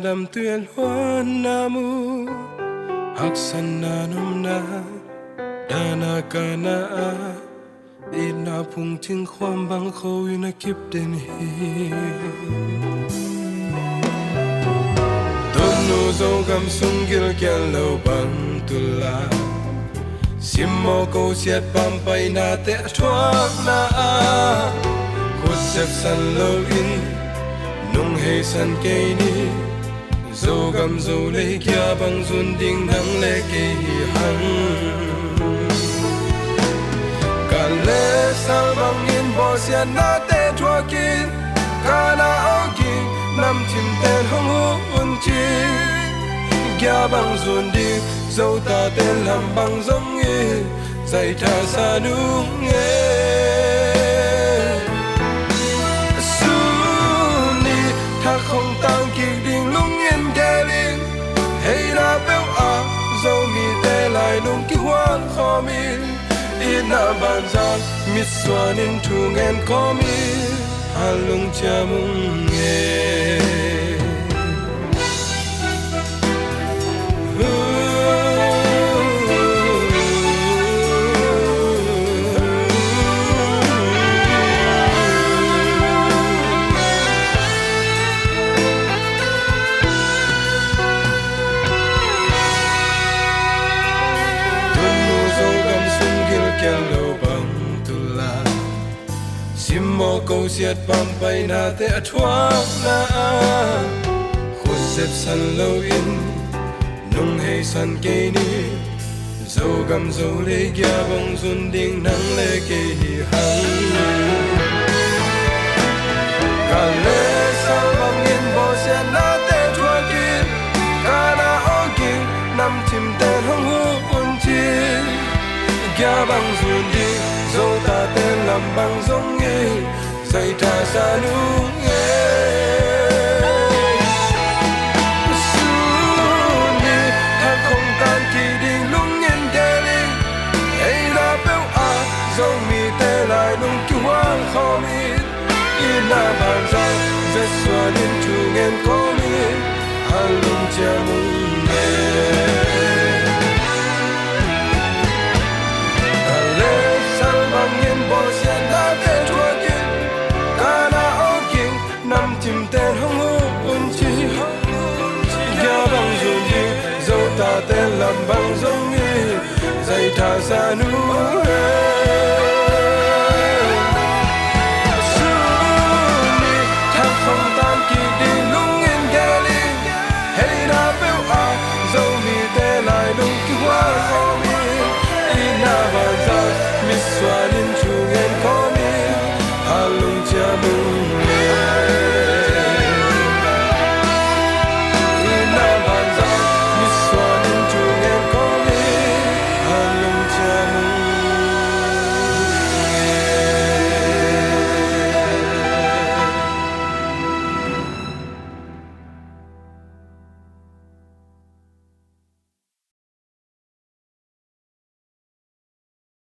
đam tuyệt loan namu haksan na num na dana kana ina phung thing khwam bang kho ina kip den hi tonu zo gam sung gil kyal lo bang tula simmo ko siat pam pai na te thuak na khut sep san lo in nung he san ke ni zo gam zo le kya bang zun ding nang le ke hi hang kan le sal bang in bo sian na te thuakin kana oki nam chim ten hong hu un chi kya bang zun ding zo ta ten lam bang zong ye zai tha sa nu nge không tăng kỳ đình lung yên kê linh hay là béo dâu mi tê lại nung kí hoan khó mi in na bàn giang mít xoa nên thu ngàn có mi hà lung cha mung nghe simmo ko siat pam pai na te athuak na khut sep san lo in nung he san ke ni zo gam zo le kya bang zun ding nang le ke hi hang ka le sa bang in bo siat na te thuakin kana okin nam chim te hong hu un chi kya bang zun ding zo ta ten lam bang zong ye zai tha sa nu ye su ni tha không tan kỳ đình lung yên kê linh hay là béo zo mi te lại nung ki hoang kho mi in na bàn giang zet xua đến chu nghen có mi hà lung cha mung nghe ten hong hu un chi kya bang zun di zo ta ten lam bang zong ni zai tha sa nu